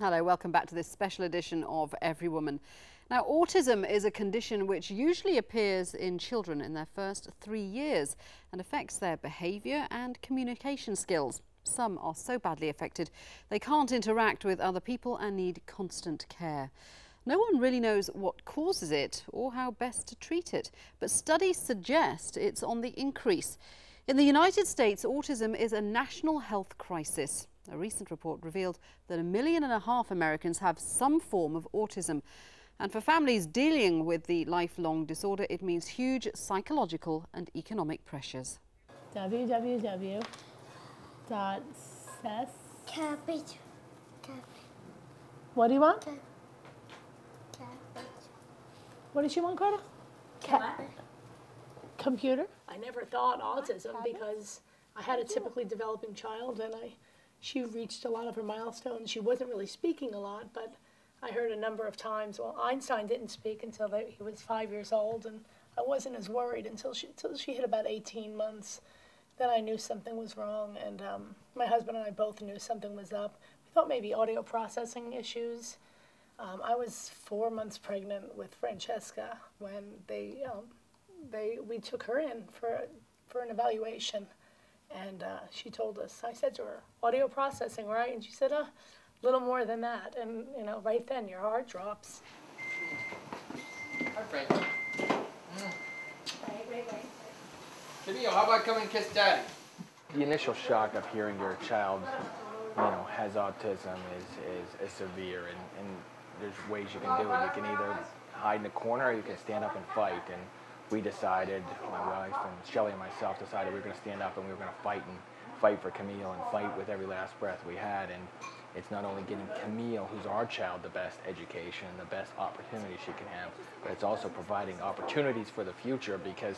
Hello, welcome back to this special edition of Everywoman. Now, autism is a condition which usually appears in children in their first 3 years and affects their behaviour and communication skills. Some are so badly affected they can't interact with other people and need constant care. No one really knows what causes it or how best to treat it, but studies suggest it's on the increase. In the United States, autism is a national health crisis. A recent report revealed that 1.5 million Americans have some form of autism. And for families dealing with the lifelong disorder, it means huge psychological and economic pressures. www.cess. Cabbage. What do you want? Cabbage. What did you want, Carter? Computer? I never thought autism because I had a typically developing child, and she reached a lot of her milestones. She wasn't really speaking a lot, but I heard a number of times, well, Einstein didn't speak until he was 5 years old, and I wasn't as worried until she hit about 18 months. Then I knew something was wrong, and my husband and I both knew something was up. We thought maybe audio processing issues. I was 4 months pregnant with Francesca when we took her in for an evaluation. And she told us, I said to her, audio processing, right? And she said, a little more than that. And, you know, right then your heart drops. Hi, Frank. Wait. Camille, how about come and kiss Daddy? The initial shock of hearing your child, has autism is severe, and there's ways you can do it. You can either hide in a corner or you can stand up and fight. And we decided, my wife and Shelley and myself decided we were going to stand up and we were going to fight for Camille and fight with every last breath we had. And it's not only getting Camille, who's our child, the best education, the best opportunity she can have, but it's also providing opportunities for the future because,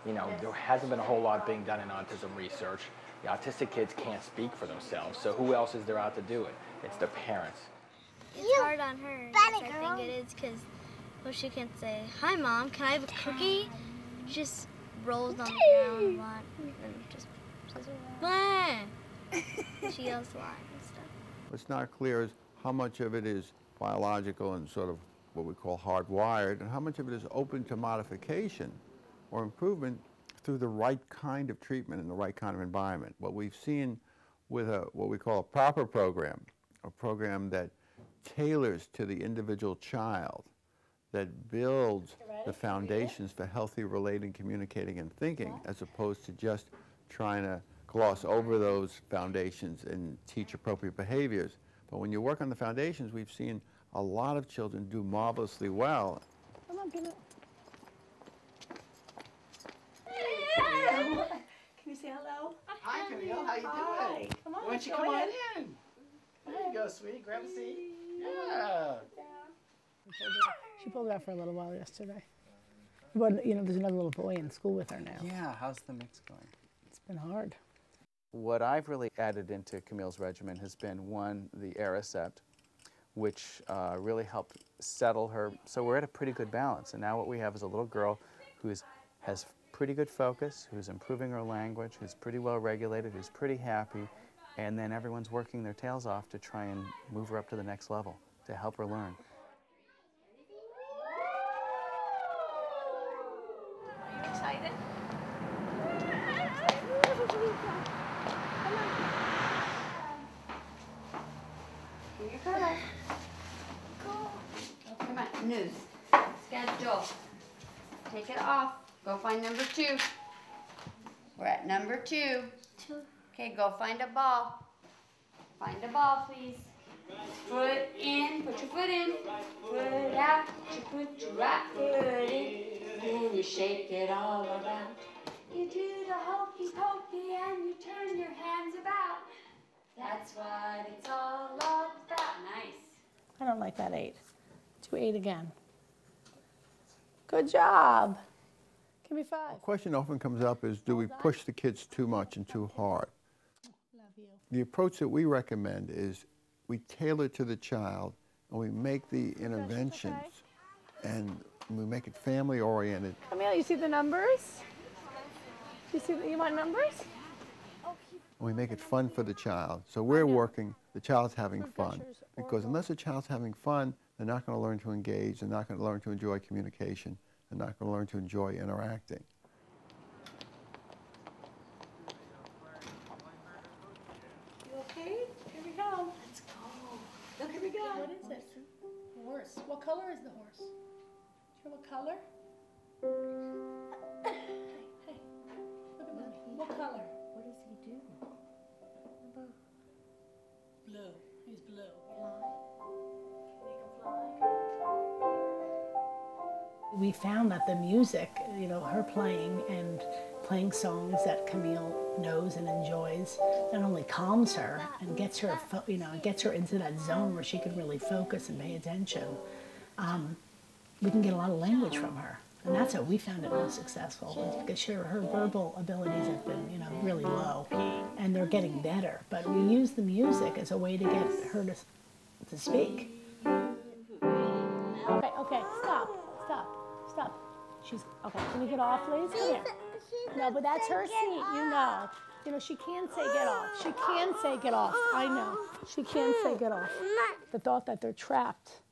there hasn't been a whole lot being done in autism research. The autistic kids can't speak for themselves, so who else is there out to do it? It's the parents. It's hard on her. I think it is because she can say, "Hi, Mom, can I have a cookie?" She just rolls on the ground a lot and just says, "Blah." She yells a lot and stuff. What's not clear is how much of it is biological and sort of what we call hardwired, and how much of it is open to modification or improvement through the right kind of treatment and the right kind of environment. What we've seen with what we call a proper program, a program that tailors to the individual child, that builds the foundations for healthy relating, communicating, and thinking, as opposed to just trying to gloss over those foundations and teach appropriate behaviors. But when you work on the foundations, we've seen a lot of children do marvelously well. Come on, give it. Can you say hello? Hi, Camille. How you doing? Hi. Come on, Why don't you come on in? There you go, sweetie. Grab a seat. Yeah. She pulled it out for a little while yesterday. But, there's another little boy in school with her now. Yeah, how's the mix going? It's been hard. What I've really added into Camille's regimen has been, one, the Aricept, which really helped settle her. So we're at a pretty good balance. And now what we have is a little girl who has pretty good focus, who's improving her language, who's pretty well regulated, who's pretty happy, and then everyone's working their tails off to try and move her up to the next level, to help her learn. Are you excited? Come on, news. Schedule. Take it off. Go find number 2. We're at number 2. Okay, go find a ball. Find a ball, please. Foot in. Put your foot in. Foot out. You put your right foot in. Then you shake it all around. You do the hokey pokey and you turn your hands about. That's what it's all about. Nice. I don't like that 8. Do 8 again. Good job. Give me 5. The question often comes up is, do we push the kids too much and too hard? Love you. The approach that we recommend is we tailor to the child and we make the interventions and we make it family oriented. Camille, you see the numbers? You want numbers? and we make it fun for the child. So we're working, the child's having fun. Because unless the child's having fun, they're not going to learn to engage, they're not going to learn to enjoy communication, they're not going to learn to enjoy interacting. You okay? Here we go. Let's go. Here we go. What is it? Horse. What color is the horse? Do you know what color? Hey, hey. Look at Mommy. What color? What does he do? Blue. He's blue. We found that the music, you know, her playing and playing songs that Camille knows and enjoys, not only calms her and gets her, you know, gets her into that zone where she can really focus and pay attention. We can get a lot of language from her, and that's how we found it most successful. Because her verbal abilities have been, you know, really low, and they're getting better. But we use the music as a way to get her to speak. Okay, okay, stop. She's okay. Can you get off, please? Come here. No, but that's her seat. You know. You know, she can say get off. She can say get off. I know. She can say get off. The thought that they're trapped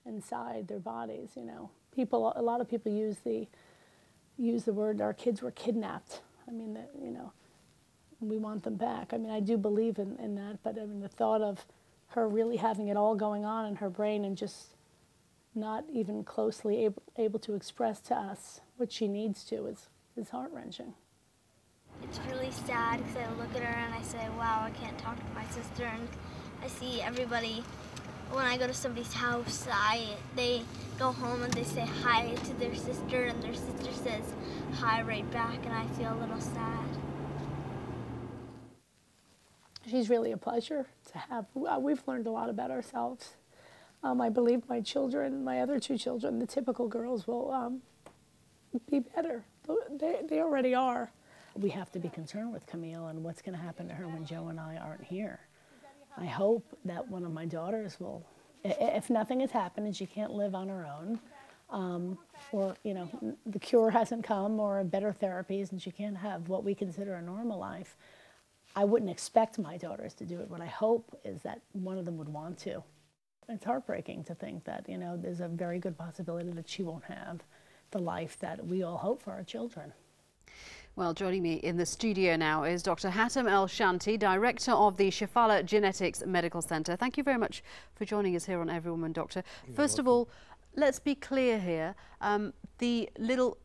inside their bodies, you know. A lot of people use the word our kids were kidnapped. I mean, you know, we want them back. I mean, I do believe in that, but I mean, the thought of her really having it all going on in her brain and just not even closely able to express to us what she needs to is heart-wrenching. It's really sad because I look at her and I say, wow, I can't talk to my sister, and I see everybody, when I go to somebody's house, they go home and they say hi to their sister, and their sister says hi right back, and I feel a little sad. She's really a pleasure to have. We've learned a lot about ourselves. I believe my children, my other two children, the typical girls, will be better. They already are. We have to be concerned with Camille and what's going to happen to her when Joe and I aren't here. I hope that one of my daughters will, if nothing has happened and she can't live on her own, or, you know, the cure hasn't come or better therapies and she can't have what we consider a normal life, I wouldn't expect my daughters to do it. What I hope is that one of them would want to. It's heartbreaking to think that, you know, there's a very good possibility that she won't have the life that we all hope for our children. Well, joining me in the studio now is Dr Hatem El-Shanti, Director of the Shafallah Genetics Medical Centre. Thank you very much for joining us here on Everywoman, Doctor. First of all, let's be clear here. The little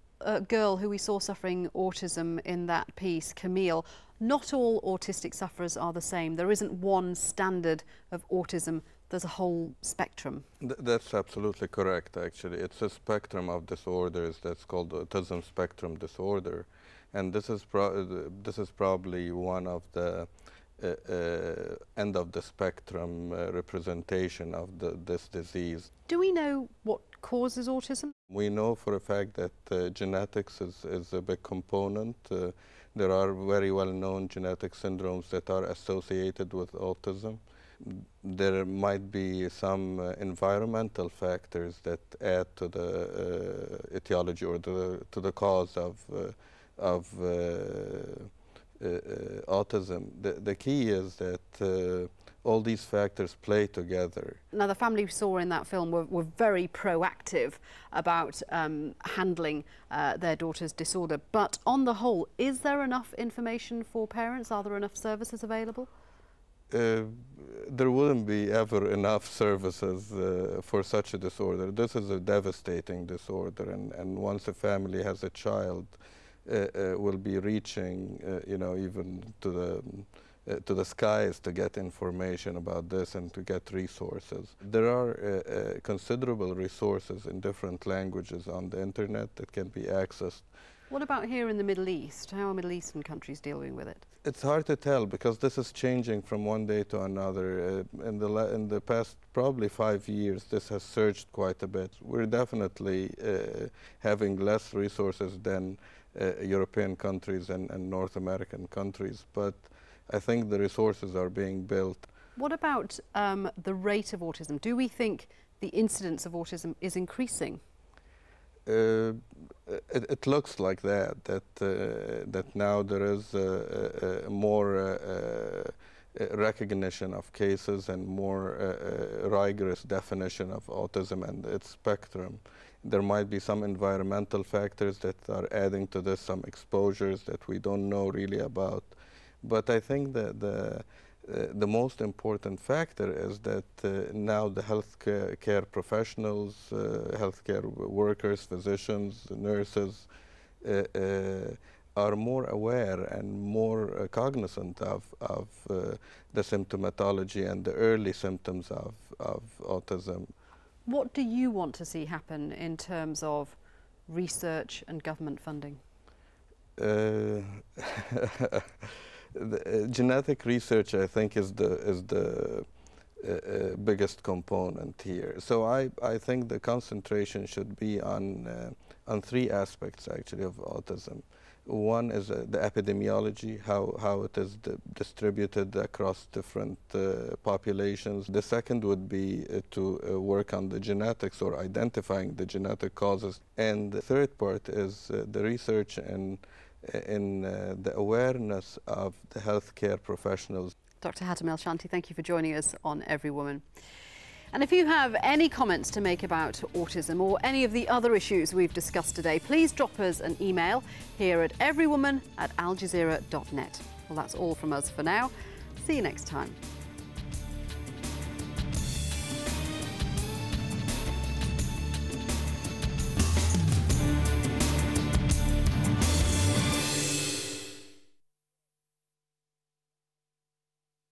girl who we saw suffering autism in that piece, Camille, not all autistic sufferers are the same. There isn't one standard of autism. There's a whole spectrum. That's absolutely correct, actually. It's a spectrum of disorders that's called autism spectrum disorder. And this is probably one of the end of the spectrum representation of this disease. Do we know what causes autism? We know for a fact that genetics is a big component. There are very well-known genetic syndromes that are associated with autism. There might be some environmental factors that add to the etiology or to the cause of autism. The key is that all these factors play together. Now, the family we saw in that film were very proactive about handling their daughter's disorder. But on the whole, is there enough information for parents? Are there enough services available? There wouldn't be ever enough services for such a disorder. This is a devastating disorder, and once a family has a child, will be reaching, you know, even to the skies to get information about this and to get resources. There are considerable resources in different languages on the internet that can be accessed. What about here in the Middle East? How are Middle Eastern countries dealing with it? It's hard to tell because this is changing from one day to another. In the past probably 5 years, this has surged quite a bit. We're definitely having less resources than European countries and North American countries, but I think the resources are being built. What about the rate of autism? Do we think the incidence of autism is increasing? It looks like that now there is more recognition of cases and more rigorous definition of autism and its spectrum. There might be some environmental factors that are adding to this, some exposures that we don't know really about. But I think that the most important factor is that now the healthcare professionals, healthcare workers, physicians, nurses are more aware and more cognizant of the symptomatology and the early symptoms of autism. What do you want to see happen in terms of research and government funding? Genetic research, I think, is the biggest component here. So I think the concentration should be on three aspects actually of autism. One is the epidemiology, how it is distributed across different populations. The second would be to work on the genetics or identifying the genetic causes. And the third part is the research in the awareness of the healthcare professionals. Dr Hatem El-Shanti, thank you for joining us on Everywoman. And if you have any comments to make about autism or any of the other issues we've discussed today, please drop us an email here at everywoman@aljazeera.net. Well, that's all from us for now. See you next time.